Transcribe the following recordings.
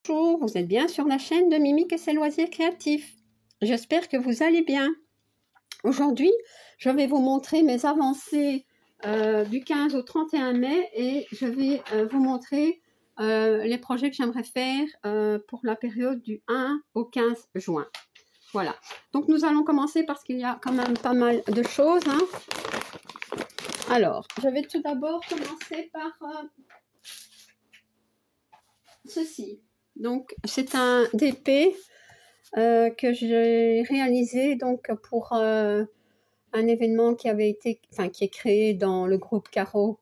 Bonjour, vous êtes bien sur la chaîne de Mimique et ses loisirs créatifs. J'espère que vous allez bien. Aujourd'hui, je vais vous montrer mes avancées du 15 au 31 mai et je vais vous montrer les projets que j'aimerais faire pour la période du 1 au 15 juin. Voilà, donc nous allons commencer parce qu'il y a quand même pas mal de choses. Alors, je vais tout d'abord commencer par ceci. Donc, c'est un DP que j'ai réalisé donc pour un événement qui avait été, qui est créé dans le groupe Caro,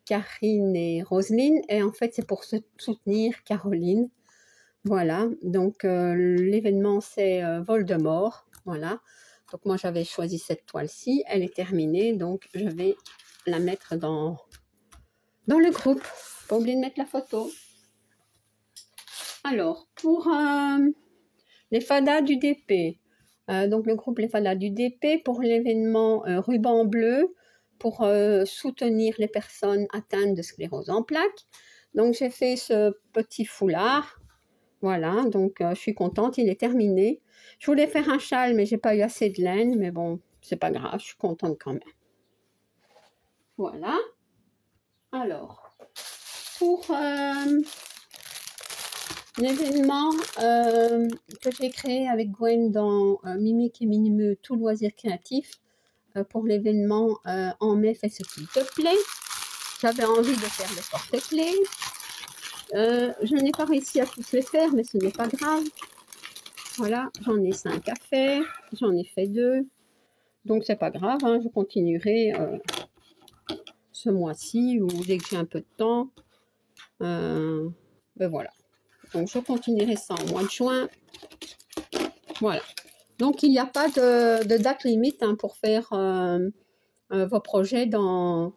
Karine et Roselyne, et en fait c'est pour soutenir Caroline. Voilà, donc l'événement c'est Voldemort, voilà. Donc moi j'avais choisi cette toile-ci, elle est terminée, donc je vais la mettre dans le groupe. Pas oublier de mettre la photo. Alors, pour les fadas du DP, donc le groupe Les Fadas du DP pour l'événement Ruban Bleu pour soutenir les personnes atteintes de sclérose en plaques. Donc j'ai fait ce petit foulard, voilà, donc je suis contente, il est terminé. Je voulais faire un châle mais j'ai pas eu assez de laine, mais bon, c'est pas grave, je suis contente quand même. Voilà. Alors, pour l'événement que j'ai créé avec Gwen dans Mimique et Minimeux, tout loisir créatif, pour l'événement en mai, fais ce qu'il te plaît. J'avais envie de faire les porte-clés. Je n'ai pas réussi à tous les faire, mais ce n'est pas grave. Voilà, j'en ai 5 à faire. J'en ai fait 2. Donc, c'est pas grave, hein, je continuerai ce mois-ci ou dès que j'ai un peu de temps. Ben voilà. Donc, je continuerai ça au mois de juin. Voilà. Donc, il n'y a pas de date limite hein, pour faire vos projets dans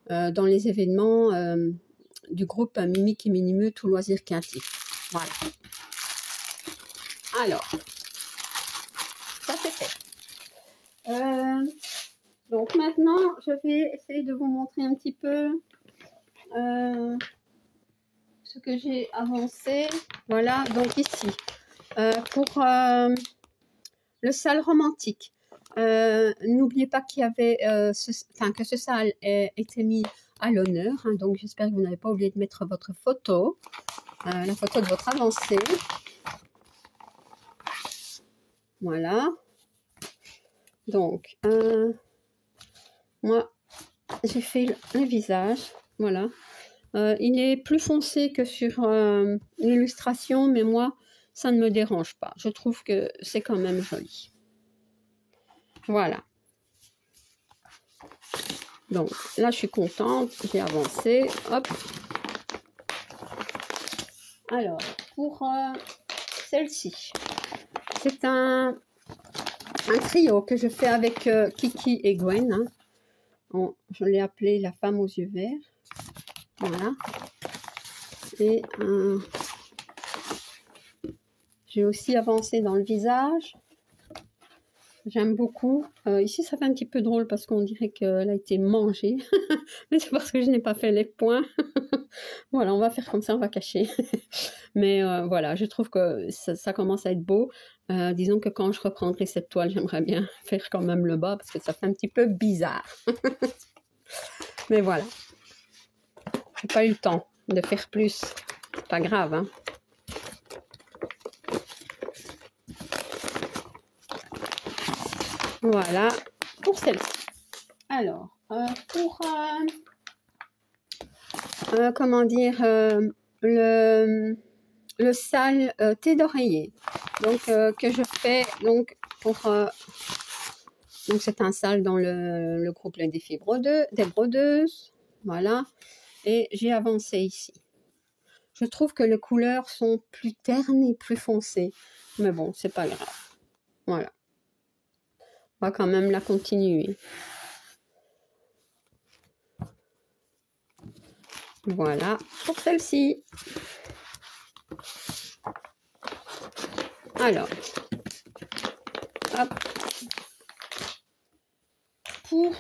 les événements du groupe Mimique et Minimeux, tout loisir créatif. Voilà. Alors, ça c'est fait. Donc maintenant, je vais essayer de vous montrer un petit peu ce que j'ai avancé. Voilà, donc ici, pour le salle romantique. N'oubliez pas qu'il y avait que ce salle était mis à l'honneur, hein, donc j'espère que vous n'avez pas oublié de mettre votre photo, la photo de votre avancée. Voilà. Donc, moi, j'ai fait le visage. Voilà. Il est plus foncé que sur l'illustration, mais moi, ça ne me dérange pas. Je trouve que c'est quand même joli. Voilà. Donc, là, je suis contente. J'ai avancé. Hop. Alors, pour celle-ci, c'est un trio que je fais avec Kiki et Gwen. Hein. Je l'ai appelé la femme aux yeux verts. Voilà. Et j'ai aussi avancé dans le visage. J'aime beaucoup. Ici, ça fait un petit peu drôle parce qu'on dirait qu'elle a été mangée. Mais c'est parce que je n'ai pas fait les points. Voilà, on va faire comme ça, on va cacher. Mais voilà, je trouve que ça commence à être beau. Disons que quand je reprendrai cette toile, j'aimerais bien faire quand même le bas parce que ça fait un petit peu bizarre. Mais voilà. J'ai pas eu le temps de faire plus. C'est pas grave, hein. Voilà, pour celle-ci. Alors, pour, comment dire, le sale thé d'oreiller. Donc, que je fais, donc, pour, donc c'est un sale dans le groupe Les Défis des brodeuses. Voilà. Et j'ai avancé ici. Je trouve que les couleurs sont plus ternes et plus foncées. Mais bon, c'est pas grave. Voilà. On va quand même la continuer. Voilà pour celle-ci. Alors, hop. Pour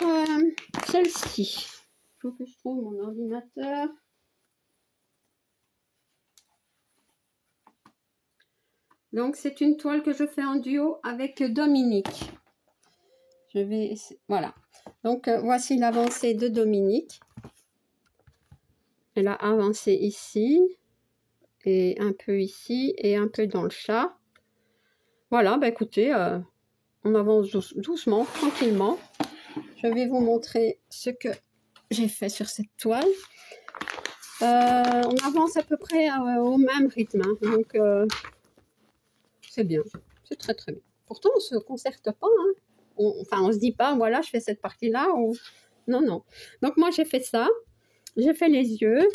celle-ci, il faut que je trouve mon ordinateur. Donc, c'est une toile que je fais en duo avec Dominique. Je vais... Voilà. Donc, voici l'avancée de Dominique. Elle a avancé ici, et un peu ici, et un peu dans le chat. Voilà, bah écoutez, on avance doucement, tranquillement. Je vais vous montrer ce que j'ai fait sur cette toile. On avance à peu près au même rythme, hein, donc c'est bien, c'est très très bien. Pourtant, on ne se concerte pas, hein. Enfin, on se dit pas, voilà, je fais cette partie-là, ou... Non, non. Donc, moi, j'ai fait ça, j'ai fait les yeux,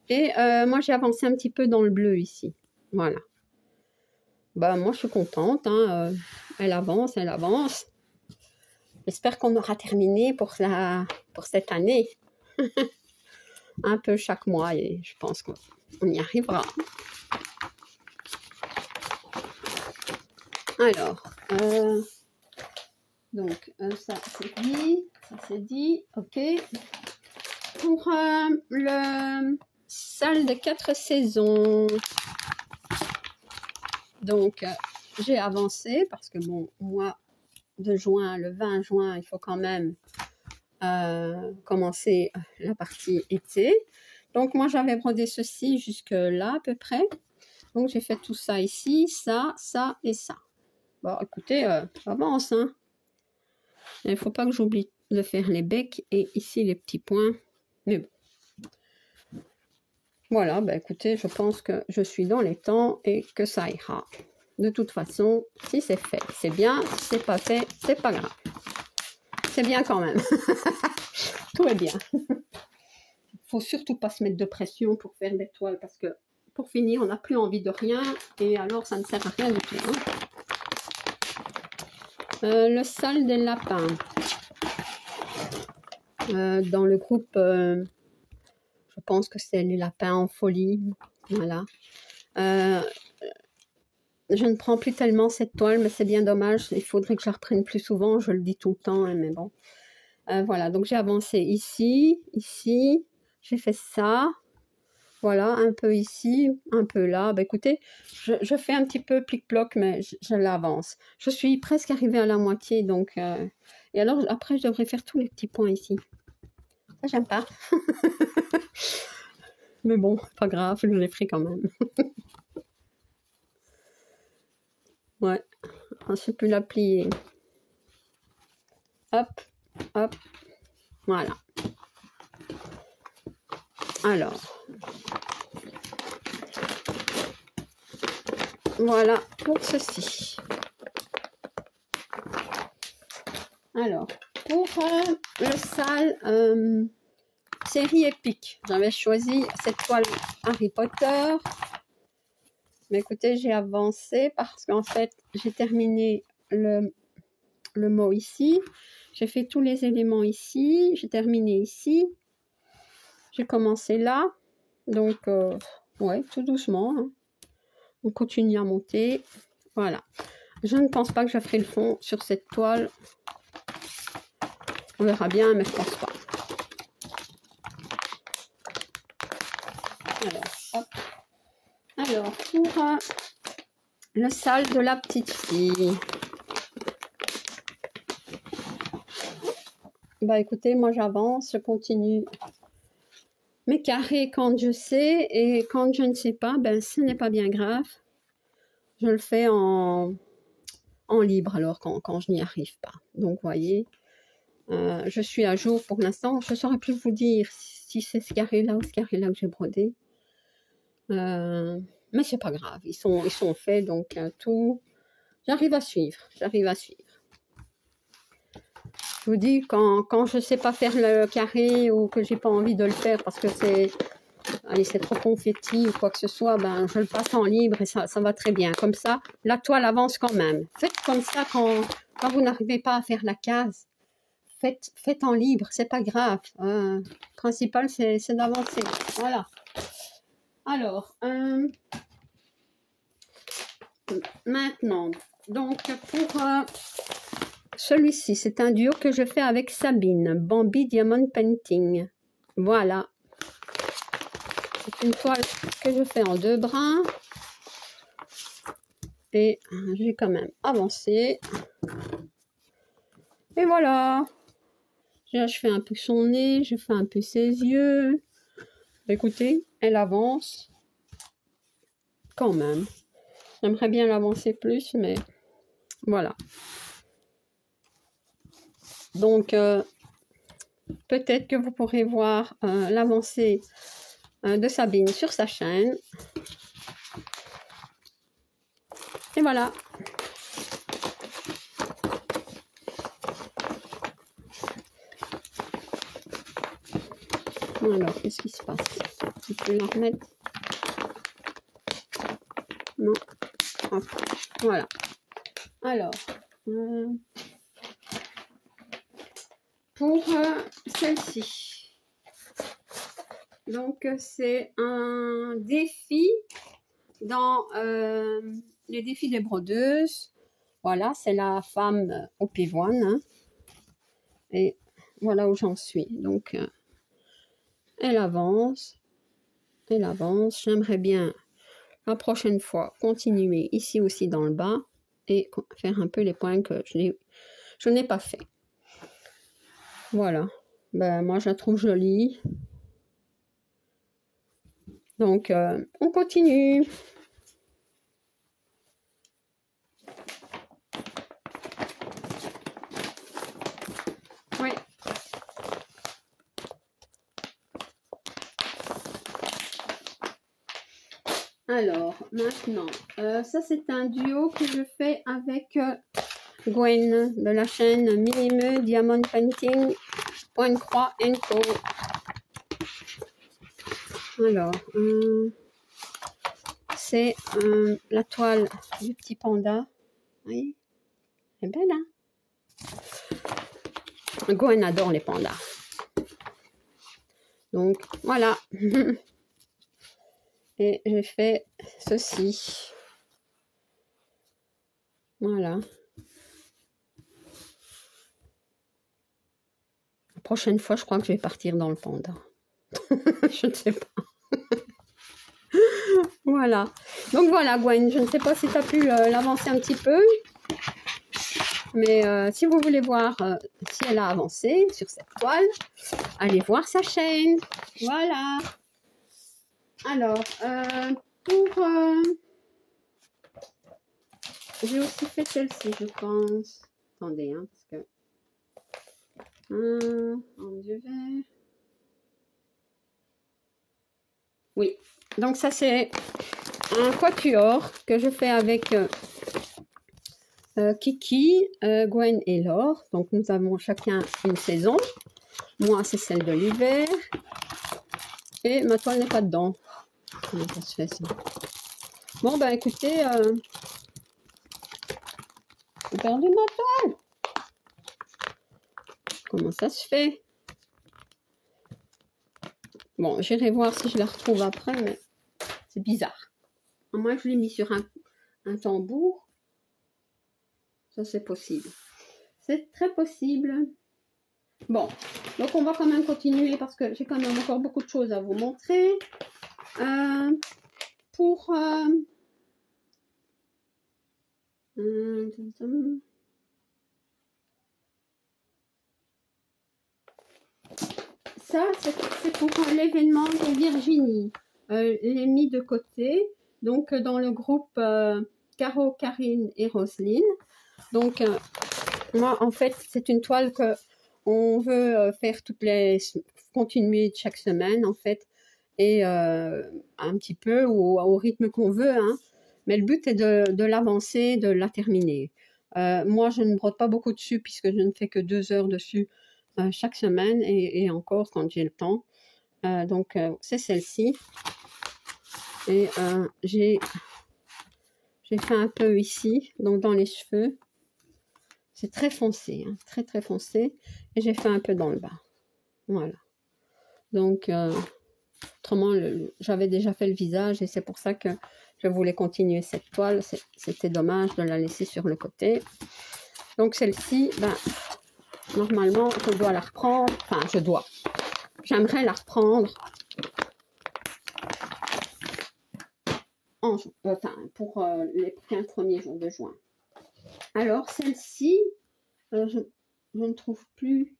et moi, j'ai avancé un petit peu dans le bleu ici. Voilà. Bah, moi, je suis contente, hein, elle avance, elle avance. J'espère qu'on aura terminé pour cette année. Un peu chaque mois, et je pense qu'on y arrivera. Alors, donc, ça c'est dit, ok. Pour le salle des 4 saisons, donc, j'ai avancé parce que, bon, mois de juin, le 20 juin, il faut quand même commencer la partie été. Donc, moi, j'avais brodé ceci jusque là, à peu près. Donc, j'ai fait tout ça ici, ça, ça et ça. Bon, écoutez, j'avance, hein. Il ne faut pas que j'oublie de faire les becs et ici les petits points. Mais bon. Voilà, bah écoutez, je pense que je suis dans les temps et que ça ira. De toute façon, si c'est fait, c'est bien. Si c'est pas fait, c'est pas grave. C'est bien quand même. Tout est bien. Il faut surtout pas se mettre de pression pour faire des toiles parce que pour finir, on n'a plus envie de rien et alors ça ne sert à rien du tout, hein. Le salle des lapins. Dans le groupe, je pense que c'est les lapins en folie. Voilà. Je ne prends plus tellement cette toile, mais c'est bien dommage. Il faudrait que je la reprenne plus souvent. Je le dis tout le temps, hein, mais bon. Voilà, donc j'ai avancé ici, ici. J'ai fait ça. Voilà, un peu ici, un peu là. Bah, écoutez, je fais un petit peu plic-ploc, mais je l'avance. Je suis presque arrivée à la moitié, donc... et alors, après, je devrais faire tous les petits points ici. Ça, j'aime pas. Mais bon, pas grave, je les ferai quand même. Ouais, je peux la plier. Hop, hop, voilà. Alors... Voilà pour ceci. Alors, pour le salle série épique, j'avais choisi cette toile Harry Potter. Mais écoutez, j'ai avancé parce qu'en fait, j'ai terminé le mot ici. J'ai fait tous les éléments ici. J'ai terminé ici. J'ai commencé là. Donc, ouais, tout doucement, hein. On continue à monter. Voilà. Je ne pense pas que je ferai le fond sur cette toile. On verra bien, mais je pense pas. Alors, hop. Alors, pour le salle de la petite fille. Bah écoutez, moi j'avance, je continue mes carrés quand je sais, et quand je ne sais pas, ben ce n'est pas bien grave. Je le fais en libre alors quand je n'y arrive pas. Donc vous voyez, je suis à jour pour l'instant. Je ne saurais plus vous dire si c'est ce carré-là ou ce carré-là que j'ai brodé. Mais c'est pas grave, ils sont faits, donc tout, j'arrive à suivre. Je vous dis, quand je ne sais pas faire le carré ou que j'ai pas envie de le faire parce que c'est trop confetti ou quoi que ce soit, ben je le passe en libre et ça va très bien. Comme ça, la toile avance quand même. Faites comme ça quand vous n'arrivez pas à faire la case. Faites en libre, c'est pas grave. Le principal, c'est d'avancer. Voilà. Alors, maintenant, donc pour celui-ci, c'est un duo que je fais avec Sabine, Bambi Diamond Painting. Voilà. C'est une toile que je fais en 2 brins. Et j'ai quand même avancé. Et voilà. Là, je fais un peu son nez, je fais un peu ses yeux. Écoutez, elle avance. Quand même. J'aimerais bien l'avancer plus, mais voilà. Donc, peut-être que vous pourrez voir l'avancée de Sabine sur sa chaîne. Et voilà. Alors, qu'est-ce qui se passe? Je peux la remettre? Non. Hop. Voilà. Alors, pour celle-ci. Donc, c'est un défi dans les défis des brodeuses. Voilà, c'est la femme au pivoine. Hein. Et voilà où j'en suis. Donc, elle avance. Elle avance. J'aimerais bien, la prochaine fois, continuer ici aussi dans le bas et faire un peu les points que je n'ai pas fait. Voilà. Ben, moi, je la trouve jolie. Donc, on continue. Oui. Alors, maintenant, ça c'est un duo que je fais avec Gwen de la chaîne Minimeux Diamond Painting Point Croix Co. Alors, c'est la toile du petit panda. Oui, c'est belle, hein? Gwen adore les pandas. Donc, voilà. Et j'ai fait ceci. Voilà. La prochaine fois, je crois que je vais partir dans le panda. Je ne sais pas. Voilà. Donc voilà, Gwen, je ne sais pas si tu as pu l'avancer un petit peu. Mais si vous voulez voir si elle a avancé sur cette toile, allez voir sa chaîne. Voilà. Alors, pour... j'ai aussi fait celle-ci, je pense. Attendez, hein, parce que... en Dieu vert. Oui. Donc ça, c'est un quatuor que je fais avec Kiki, Gwen et Laure. Donc nous avons chacun une saison. Moi, c'est celle de l'hiver. Et ma toile n'est pas dedans. Comment ça se fait ça? Bon, ben écoutez, j'ai perdu ma toile. Comment ça se fait? Bon, j'irai voir si je la retrouve après, mais c'est bizarre. Moi, je l'ai mis sur un tambour. Ça, c'est possible. C'est très possible. Bon, donc on va quand même continuer parce que j'ai quand même encore beaucoup de choses à vous montrer. Pour... ça, c'est pour l'événement de Virginie. L'ai mis de côté, donc dans le groupe Caro, Karine et Roselyne. Donc, moi, en fait, c'est une toile que on veut faire continuer chaque semaine, en fait, et un petit peu au rythme qu'on veut, hein. Mais le but est de l'avancer, de la terminer. Moi, je ne brode pas beaucoup dessus puisque je ne fais que 2 heures dessus chaque semaine et encore quand j'ai le temps. Donc, c'est celle-ci. Et j'ai fait un peu ici, donc dans les cheveux. C'est très foncé, hein, très très foncé. Et j'ai fait un peu dans le bas. Voilà. Donc, autrement, j'avais déjà fait le visage et c'est pour ça que je voulais continuer cette toile. C'était dommage de la laisser sur le côté. Donc, celle-ci, ben, normalement, je dois la reprendre. Enfin, j'aimerais la reprendre. pour les 15 premiers jours de juin. Alors, celle-ci, je ne trouve plus.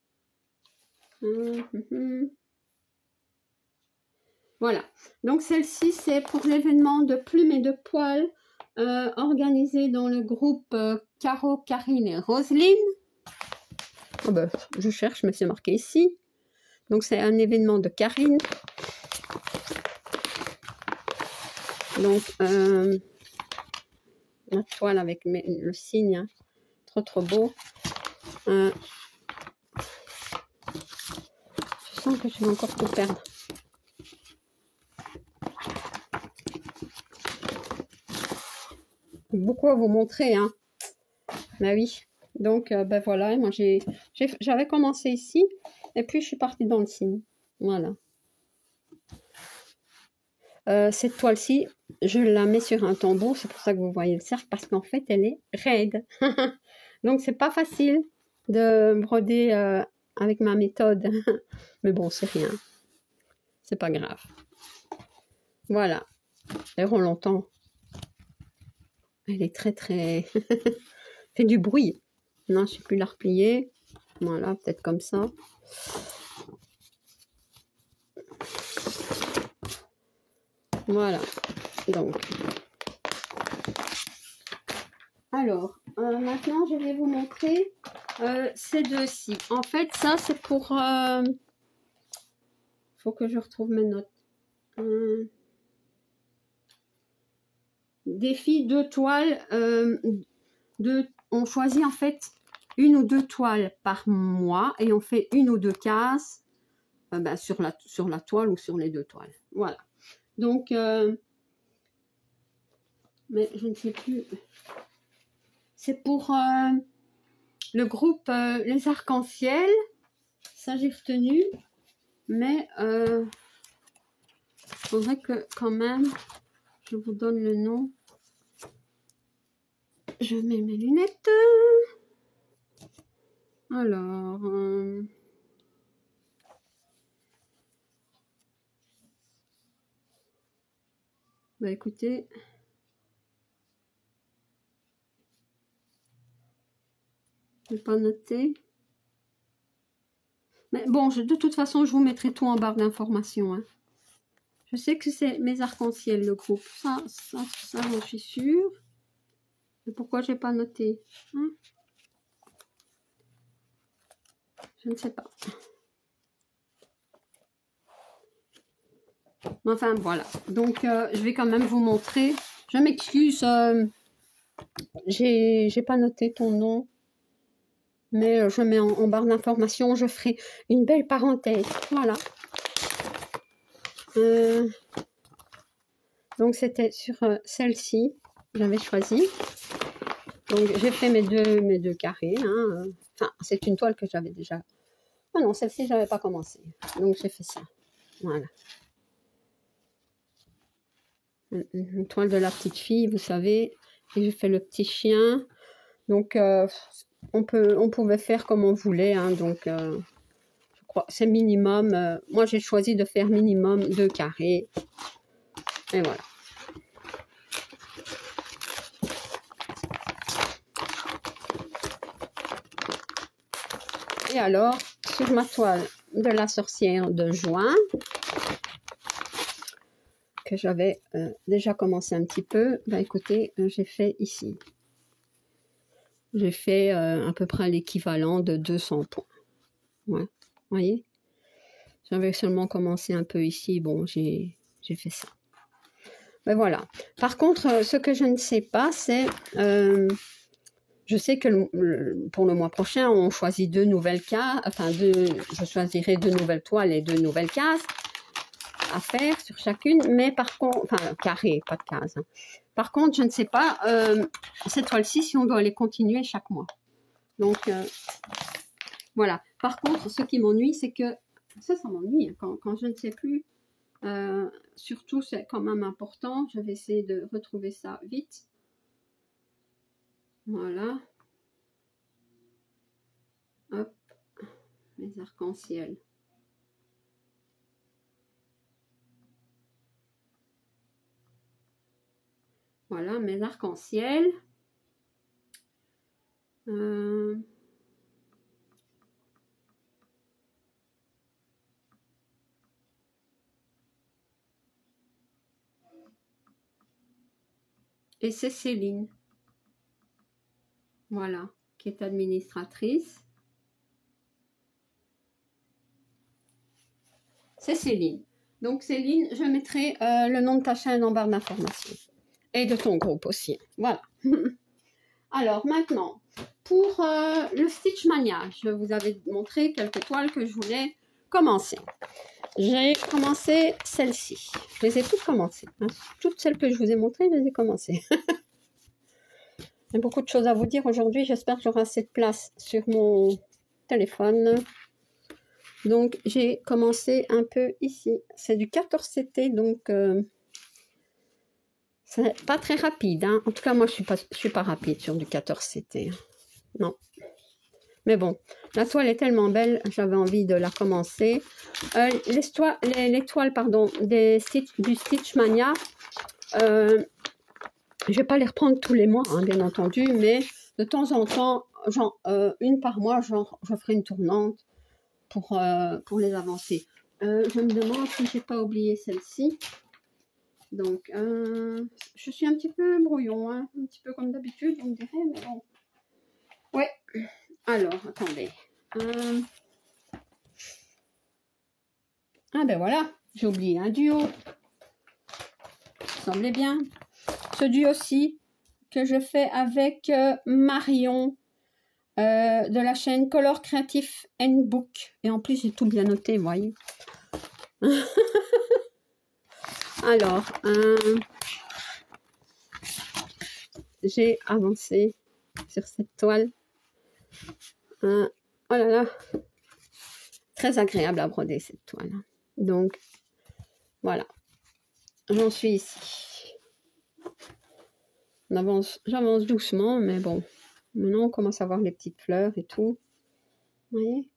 Voilà. Donc, celle-ci, c'est pour l'événement de plumes et de poils organisé dans le groupe Caro, Karine et Roselyne. Oh ben, je cherche, mais c'est marqué ici. Donc, c'est un événement de Karine. Donc, la toile avec le signe, hein. Trop beau. Je sens que je vais encore tout perdre. Beaucoup à vous montrer, hein. Bah oui. Donc, ben voilà, moi j'avais commencé ici, et puis je suis partie dans le signe. Voilà. Cette toile-ci, je la mets sur un tambour, c'est pour ça que vous voyez le cercle, parce qu'en fait, elle est raide. Donc, c'est pas facile de broder avec ma méthode. Mais bon, c'est rien. C'est pas grave. Voilà. D'ailleurs, on l'entend. Elle est très... fait du bruit. Non, je ne sais plus la replier. Voilà, peut-être comme ça. Voilà. Donc. Alors, maintenant, je vais vous montrer ces deux-ci. En fait, ça, c'est pour... faut que je retrouve mes notes. Défi 2 toiles. On choisit en fait une ou deux toiles par mois et on fait une ou deux cases sur la toile ou sur les deux toiles. Voilà. Donc, mais je ne sais plus. C'est pour le groupe Les Arcs-en-Ciel. Ça, j'ai retenu. Mais il faudrait que quand même, je vous donne le nom. Je mets mes lunettes. Alors... bah écoutez... Je n'ai pas noté. Mais bon, de toute façon, je vous mettrai tout en barre d'informations. Hein. Je sais que c'est mes arcs-en-ciel, le groupe. Ça j'en suis sûre. Et pourquoi je n'ai pas noté, hein? Je ne sais pas. Enfin, voilà. Donc, je vais quand même vous montrer. Je m'excuse. J'ai pas noté ton nom. Mais je mets en barre d'informations. Je ferai une belle parenthèse. Voilà. Donc, c'était sur celle-ci. J'avais choisi. Donc, j'ai fait mes deux carrés. Hein. Enfin, c'est une toile que j'avais déjà... Ah non, celle-ci, je n'avais pas commencé. Donc, j'ai fait ça. Voilà. Une toile de la petite fille, vous savez. Et j'ai fait le petit chien. Donc, on pouvait faire comme on voulait. Hein. Donc, je crois c'est minimum. Moi, j'ai choisi de faire minimum 2 carrés. Et voilà. Et alors, sur ma toile de la sorcière de juin, que j'avais déjà commencé un petit peu, bah écoutez, j'ai fait ici. J'ai fait à peu près l'équivalent de 200 points. Ouais, vous voyez? J'avais seulement commencé un peu ici, bon, j'ai fait ça. Ben voilà. Par contre, ce que je ne sais pas, c'est... je sais que pour le mois prochain, on choisit 2 nouvelles cases, enfin, je choisirai 2 nouvelles toiles et 2 nouvelles cases à faire sur chacune, mais par contre, enfin, carré, pas de cases. Hein. Par contre, je ne sais pas, cette toile-ci, si on doit les continuer chaque mois. Donc, voilà. Par contre, ce qui m'ennuie, c'est que, ça m'ennuie, quand je ne sais plus, surtout, c'est quand même important, je vais essayer de retrouver ça vite. Voilà. Hop. Les arcs-en-ciel. Voilà, mes arcs-en-ciel. Et c'est Céline. Voilà, qui est administratrice. C'est Céline. Donc Céline, je mettrai le nom de ta chaîne en barre d'information. Et de ton groupe aussi. Voilà. Alors maintenant, pour le Stitch Mania, je vous avais montré quelques toiles que je voulais commencer. J'ai commencé celle-ci. Je les ai toutes commencées. Hein. Toutes celles que je vous ai montrées, je les ai commencées. Il y a beaucoup de choses à vous dire aujourd'hui. J'espère que j'aurai assez de place sur mon téléphone. Donc, j'ai commencé un peu ici. C'est du 14 CT, donc c'est pas très rapide. Hein. En tout cas, moi, je suis pas rapide sur du 14 CT. Non. Mais bon, la toile est tellement belle, j'avais envie de la commencer. Les toiles, pardon, du Stitch Mania, je vais pas les reprendre tous les mois, hein, bien entendu, mais de temps en temps, genre, une par mois, genre, je ferai une tournante pour les avancer. Je me demande si j'ai pas oublié celle-ci. Donc, je suis un petit peu brouillon, hein, un petit peu comme d'habitude, on dirait, mais bon. Ouais. Alors, attendez. Ah ben voilà, j'ai oublié un duo. Ça semblait bien. Ce duo-ci que je fais avec Marion de la chaîne Color Creative Book. Et en plus, j'ai tout bien noté, vous voyez. Alors, j'ai avancé sur cette toile. Oh là là, très agréable à broder cette toile. Donc, voilà, j'en suis ici. J'avance doucement, mais bon, maintenant on commence à voir les petites fleurs et tout. Vous voyez?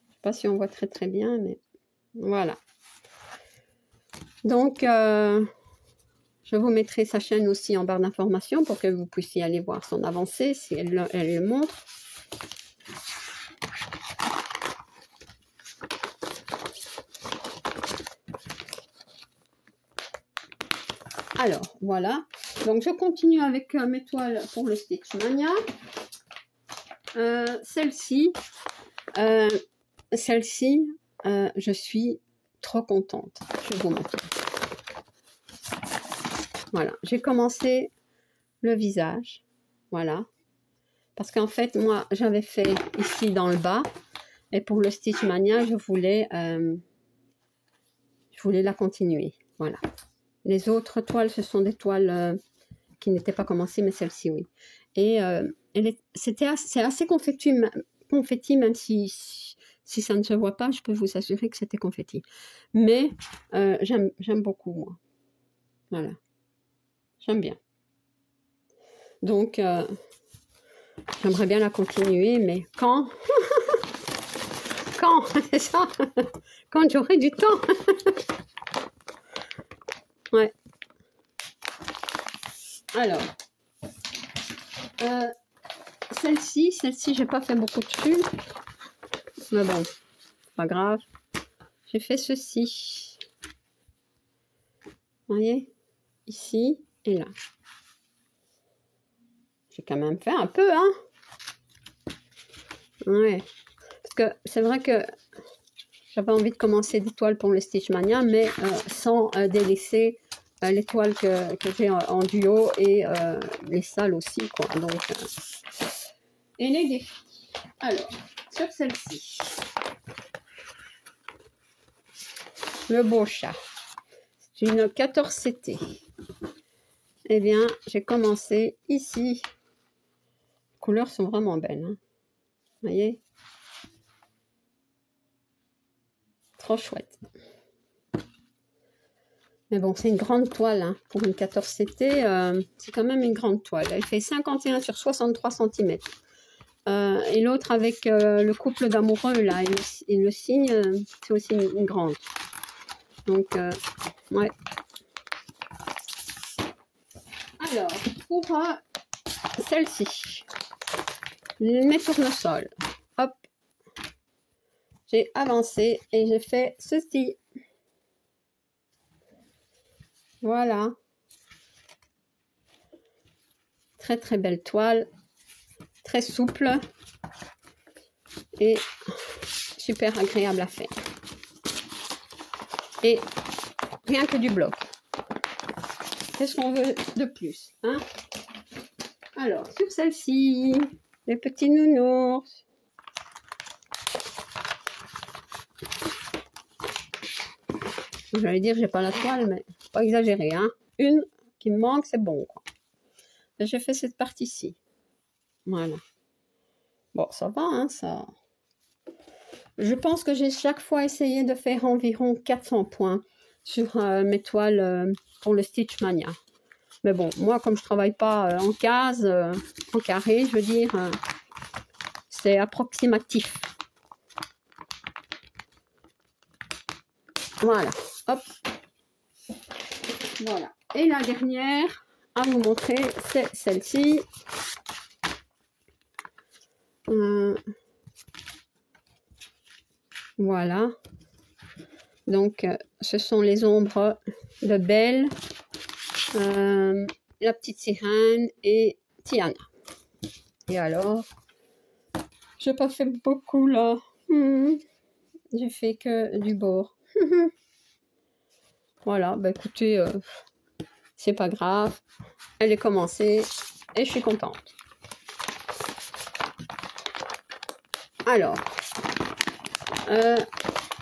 Je sais pas si on voit très très bien, mais voilà. Donc, je vous mettrai sa chaîne aussi en barre d'information pour que vous puissiez aller voir son avancée si elle le montre. Alors, voilà. Donc, je continue avec mes toiles pour le Stitch Mania. Celle-ci, je suis trop contente. Je vais vous montrer. Voilà, j'ai commencé le visage. Voilà. Parce qu'en fait, moi, j'avais fait ici dans le bas. Et pour le Stitch Mania, je voulais la continuer. Voilà. Les autres toiles, ce sont des toiles qui n'étaient pas commencées, mais celle-ci, oui. Et c'est assez confetti, même si ça ne se voit pas, je peux vous assurer que c'était confetti. Mais j'aime beaucoup, moi. Voilà. J'aime bien. Donc, j'aimerais bien la continuer, mais quand Quand c'est ça. Quand j'aurai du temps. Ouais. Alors, celle-ci, j'ai pas fait beaucoup dessus. Mais bon, pas grave. J'ai fait ceci. Vous voyez? Ici et là. J'ai quand même fait un peu, hein. Ouais. Parce que c'est vrai que j'avais envie de commencer des toiles pour le Stitch Mania, mais sans délaisser les toiles que j'ai en duo et les salles aussi, quoi. Donc, et les défis. Alors, sur celle-ci, le beau chat. C'est une 14 CT. Eh bien, j'ai commencé ici. Les couleurs sont vraiment belles. Hein. Vous voyez? Trop chouette. Mais bon, c'est une grande toile. Hein. Pour une 14 CT, c'est quand même une grande toile. Elle fait 51 sur 63 cm. Et l'autre avec le couple d'amoureux, là, et le signe, c'est aussi une grande. Donc, ouais. Alors, pour celle-ci, mes tournesols. Hop, j'ai avancé et j'ai fait ceci. Voilà. Très très belle toile, très souple et super agréable à faire. Et rien que du bloc. Qu'est-ce qu'on veut de plus, hein? Alors, sur celle-ci, les petits nounours. J'allais dire, j'ai pas la toile, mais pas exagérer, hein. Une qui me manque, c'est bon, quoi. J'ai fait cette partie-ci. Voilà. Bon, ça va, hein, ça. Je pense que j'ai chaque fois essayé de faire environ 400 points sur mes toiles pour le Stitch Mania. Mais bon, moi, comme je travaille pas en case, en carré, je veux dire, c'est approximatif. Voilà, hop. Voilà. Et la dernière à vous montrer, c'est celle-ci. Voilà. Donc, ce sont les ombres de Belle, la petite sirène et Tiana. Et alors, j'ai pas fait beaucoup là. J'ai fait que du bord. Voilà, bah écoutez, c'est pas grave. Elle est commencée et je suis contente. Alors,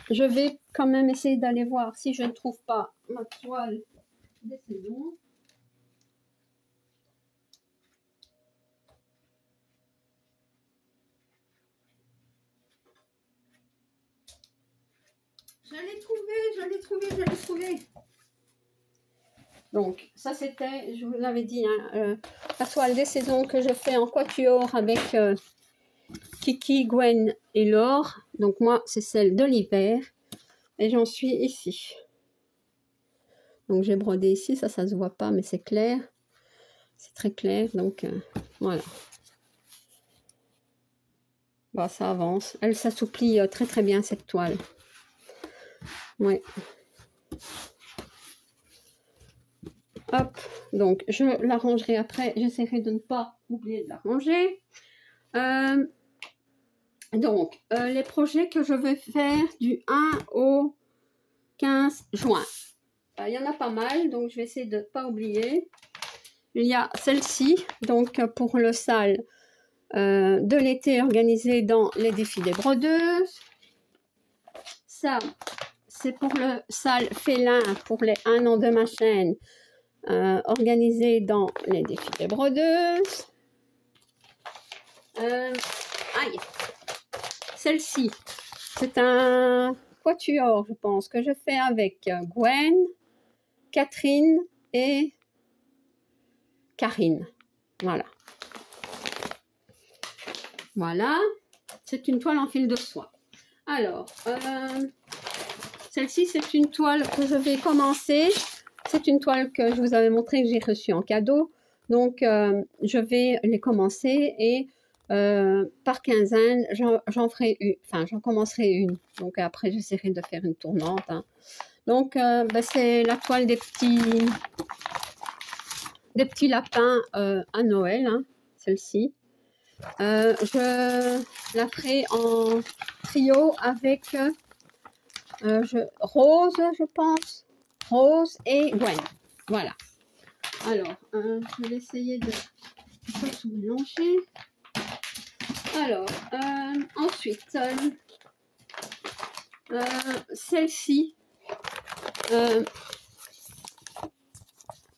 je vais quand même essayer d'aller voir si je ne trouve pas ma toile des saisons. Je l'ai trouvé. Donc, ça c'était, je vous l'avais dit, hein, la toile des saisons que je fais en quatuor avec Kiki, Gwen et Laure. Donc moi, c'est celle de l'hiver. Et j'en suis ici. Donc j'ai brodé ici, ça se voit pas, mais c'est clair. C'est très clair, donc voilà. Bon, ça avance. Elle s'assouplit très très bien, cette toile. Ouais. Hop, donc je la rangerai après. J'essaierai de ne pas oublier de la ranger. Donc, les projets que je vais faire du 1 au 15 juin. Il y en a pas mal, donc je vais essayer de ne pas oublier. Il y a celle-ci, donc pour le salle de l'été organisé dans les défis des brodeuses. Ça, c'est pour le salle félin pour les 1 an de ma chaîne, organisé dans les défis des brodeuses. Aïe, celle-ci, c'est un quatuor, je pense, que je fais avec Gwen, Catherine et Karine. Voilà. Voilà. C'est une toile en fil de soie. Alors, celle-ci, c'est une toile que je vais commencer. C'est une toile que je vous avais montré que j'ai reçue en cadeau. Donc, je vais les commencer et par quinzaine, j'en ferai une. Enfin, j'en commencerai une. Donc, après, j'essaierai de faire une tournante. Hein. Donc, c'est la toile des petits lapins à Noël, hein, celle-ci. Je la ferai en trio avec Rose, je pense. Rose et Gwen. Voilà. Alors, je vais essayer de pas tout mélanger. Alors, ensuite, celle-ci.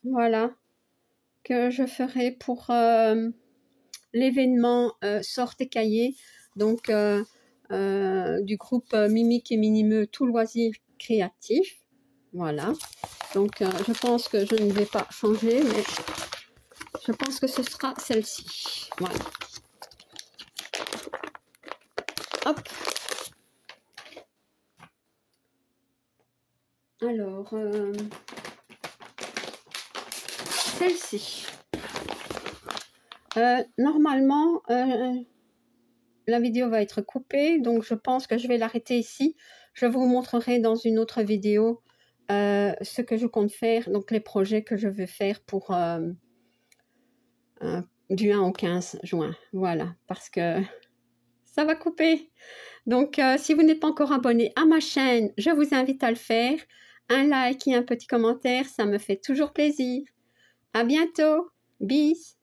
Voilà. Que je ferai pour l'événement Sorte et Cahier. Donc, du groupe Mimique et Minimeux, tout loisir créatif. Voilà. Donc, je pense que je ne vais pas changer, mais je pense que ce sera celle-ci. Voilà. Hop. Alors, celle-ci. Normalement, la vidéo va être coupée, donc je pense que je vais l'arrêter ici. Je vous montrerai dans une autre vidéo ce que je compte faire, donc les projets que je veux faire pour du 1 au 15 juin. Voilà, parce que ça va couper. Donc, si vous n'êtes pas encore abonné à ma chaîne, je vous invite à le faire. Un like et un petit commentaire, ça me fait toujours plaisir. À bientôt. Bis.